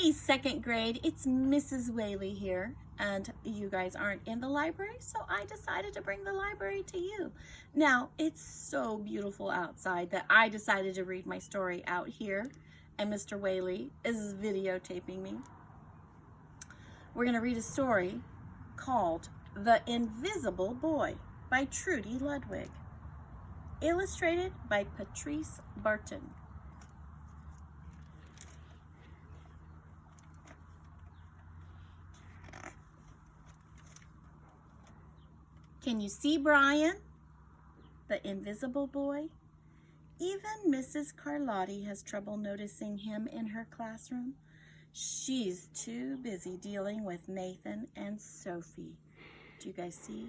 Hey, second grade, it's Mrs. Whaley here, and you guys aren't in the library, so I decided to bring the library to you. Now, it's so beautiful outside that I decided to read my story out here, and Mr. Whaley is videotaping me. We're going to read a story called The Invisible Boy by Trudy Ludwig, illustrated by Patrice Barton. Can you see Brian, the invisible boy? Even Mrs. Carlotti has trouble noticing him in her classroom. She's too busy dealing with Nathan and Sophie. Do you guys see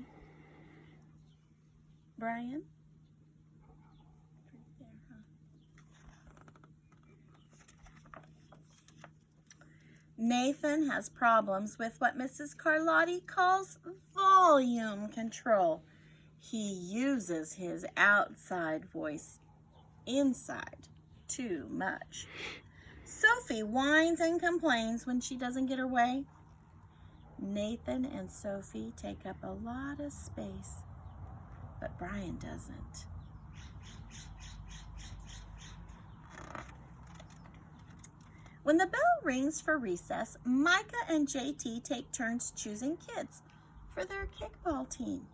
Brian? Nathan has problems with what Mrs. Carlotti calls volume control. He uses his outside voice inside too much. Sophie whines and complains when she doesn't get her way. Nathan and Sophie take up a lot of space, but Brian doesn't. When the bell rings for recess, Micah and JT take turns choosing kids for their kickball team.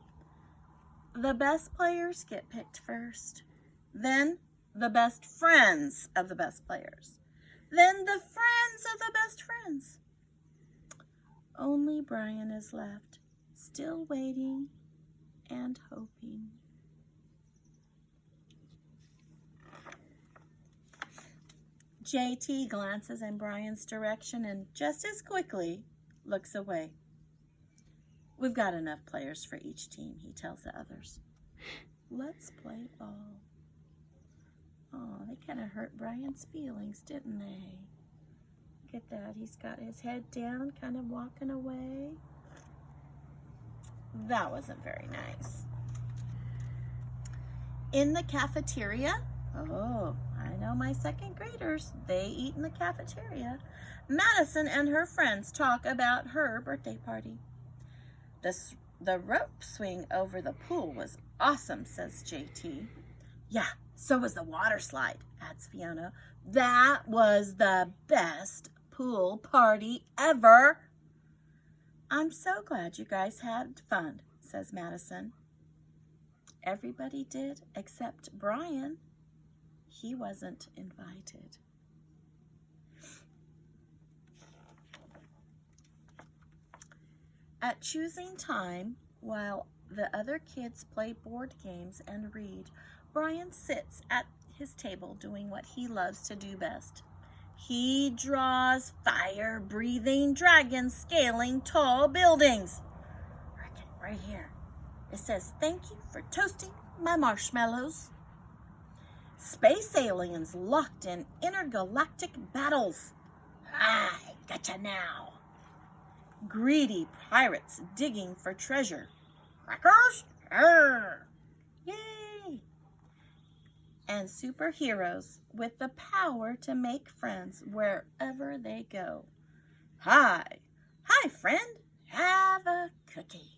The best players get picked first, then the best friends of the best players, then the friends of the best friends. Only Brian is left, still waiting and hoping. JT glances in Brian's direction and just as quickly looks away. We've got enough players for each team, he tells the others. Let's play ball. Oh, they kind of hurt Brian's feelings, didn't they? Look at that. He's got his head down, kind of walking away. That wasn't very nice. In the cafeteria, oh, I know my second graders. They eat in the cafeteria. Madison and her friends talk about her birthday party. The rope swing over the pool was awesome, says JT. Yeah, so was the water slide, adds Fiona. That was the best pool party ever. I'm so glad you guys had fun, says Madison. Everybody did except Brian. He wasn't invited. At choosing time, while the other kids play board games and read, Brian sits at his table doing what he loves to do best. He draws fire-breathing dragons scaling tall buildings. Right here. It says, "Thank you for toasting my marshmallows." Space aliens locked in intergalactic battles. I gotcha now. Greedy pirates digging for treasure. Crackers? Arr! Yay! And superheroes with the power to make friends wherever they go. Hi, friend. Have a cookie.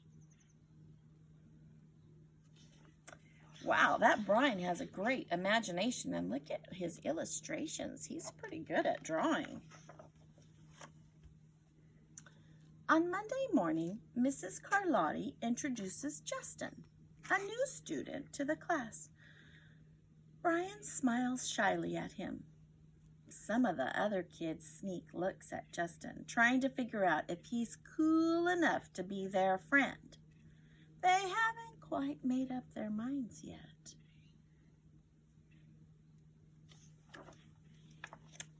Wow, that Brian has a great imagination, and look at his illustrations. He's pretty good at drawing. On Monday morning, Mrs. Carlotti introduces Justin, a new student, to the class. Brian smiles shyly at him. Some of the other kids sneak looks at Justin, trying to figure out if he's cool enough to be their friend. They haven't quite made up their minds yet.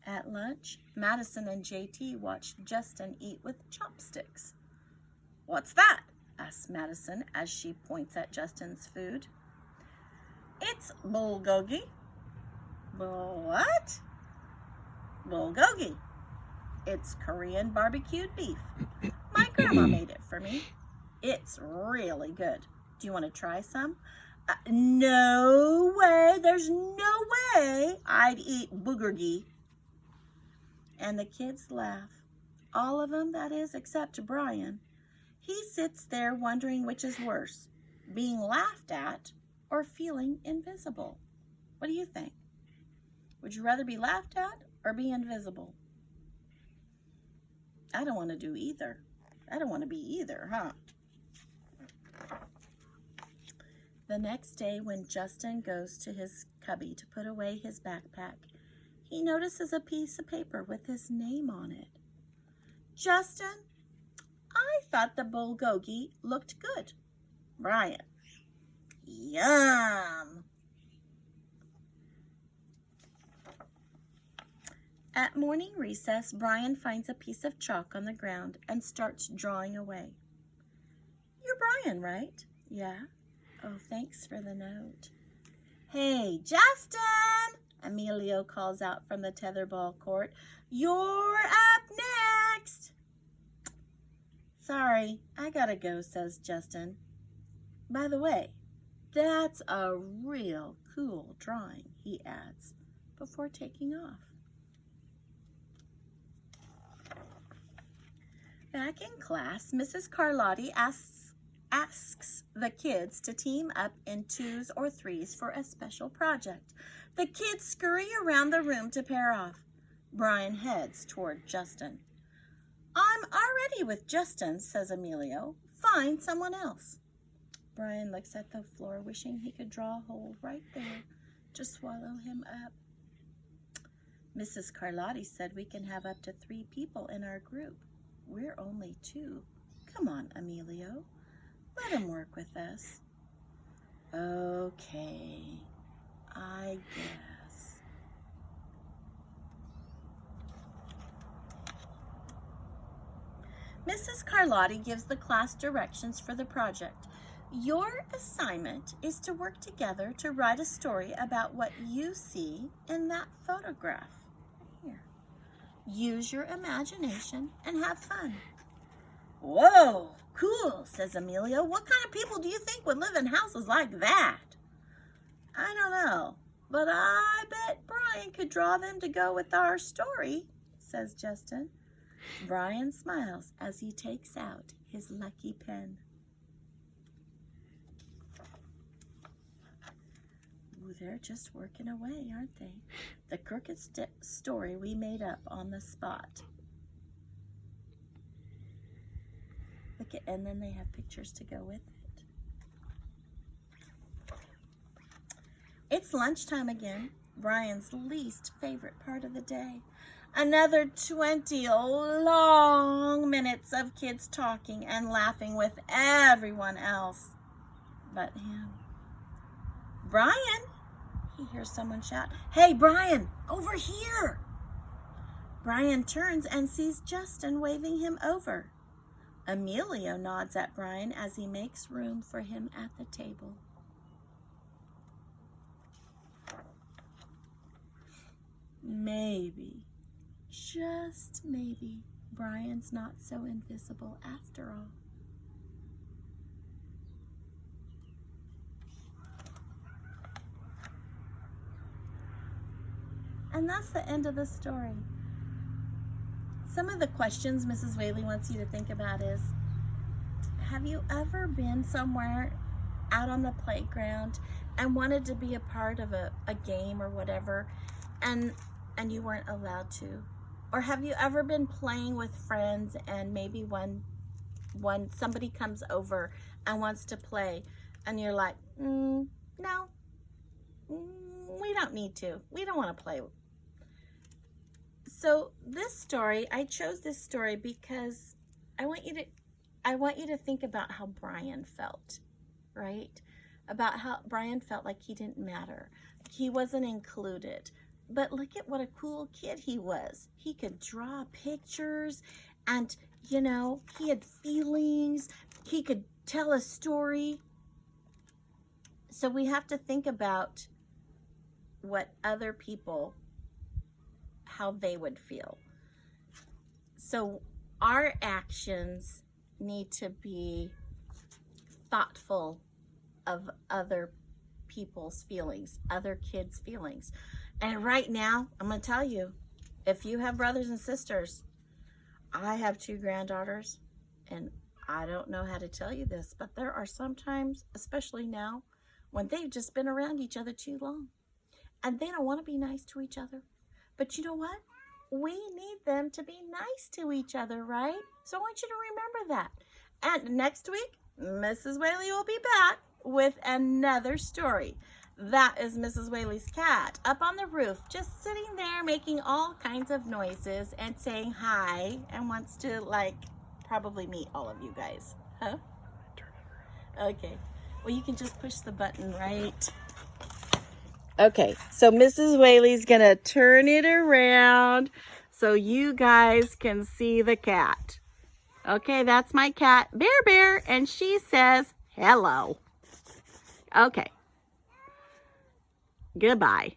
At lunch, Madison and JT watched Justin eat with chopsticks. "What's that?" asks Madison as she points at Justin's food. "It's bulgogi." What? Bulgogi. It's Korean barbecued beef. My grandma made it for me. It's really good. Do you want to try some? No way. There's no way I'd eat bulgogi. and the kids laugh. All of them, that is, except Brian. He sits there wondering which is worse, being laughed at or feeling invisible. What do you think? Would you rather be laughed at or be invisible? I don't want to do either. I don't want to be either, huh? The next day, when Justin goes to his cubby to put away his backpack, he notices a piece of paper with his name on it. Justin, I thought the bulgogi looked good. Brian, yum. At morning recess, Brian finds a piece of chalk on the ground and starts drawing away. You're Brian, right? Yeah. Oh, thanks for the note. Hey, Justin! Emilio calls out from the tetherball court. You're up next! Sorry, I gotta go, says Justin. By the way, that's a real cool drawing, he adds, before taking off. Back in class, Mrs. Carlotti asks the kids to team up in 2s or 3s for a special project. The kids scurry around the room to pair off. Brian heads toward Justin. I'm already with Justin, says Emilio. Find someone else. Brian looks at the floor, wishing he could draw a hole right there to swallow him up. Mrs. Carlotti said we can have up to 3 people in our group. We're only 2. Come on, Emilio. Let him work with us. Okay, I guess. Mrs. Carlotti gives the class directions for the project. Your assignment is to work together to write a story about what you see in that photograph. Here. Use your imagination and have fun. Whoa, cool, says Emilio. What kind of people do you think would live in houses like that? I don't know, but I bet Brian could draw them to go with our story, says Justin. Brian smiles as he takes out his lucky pen. Ooh, they're just working away, aren't they? The crooked story we made up on the spot. Look at, and then they have pictures to go with it. It's lunchtime again, Brian's least favorite part of the day. Another 20 long minutes of kids talking and laughing with everyone else but him. Brian, he hears someone shout. Hey, Brian, over here. Brian turns and sees Justin waving him over. Emilio nods at Brian as he makes room for him at the table. Maybe, just maybe, Brian's not so invisible after all. And that's the end of the story. Some of the questions Mrs. Whaley wants you to think about is, have you ever been somewhere out on the playground and wanted to be a part of a game or whatever, and you weren't allowed to? Or have you ever been playing with friends and maybe when somebody comes over and wants to play and you're like, no, we don't need to. We don't want to play. So this story, I chose this story because I want you to think about how Brian felt, right? About how Brian felt like he didn't matter. He wasn't included. But look at what a cool kid he was. He could draw pictures and, you know, he had feelings. He could tell a story. So we have to think about what other people, how they would feel. So our actions need to be thoughtful of other people's feelings, other kids' feelings. And right now, I'm going to tell you, if you have brothers and sisters, I have 2 granddaughters, and I don't know how to tell you this, but there are some times, especially now, when they've just been around each other too long, and they don't want to be nice to each other. But you know what? We need them to be nice to each other, right? So I want you to remember that. And next week, Mrs. Whaley will be back with another story. That is Mrs. Whaley's cat up on the roof, just sitting there making all kinds of noises and saying hi, and wants to, like, probably meet all of you guys. Huh? Okay. Well, you can just push the button, right? Okay, so Mrs. Whaley's gonna turn it around so you guys can see the cat. Okay, that's my cat, Bear Bear, and she says hello. Okay. Goodbye.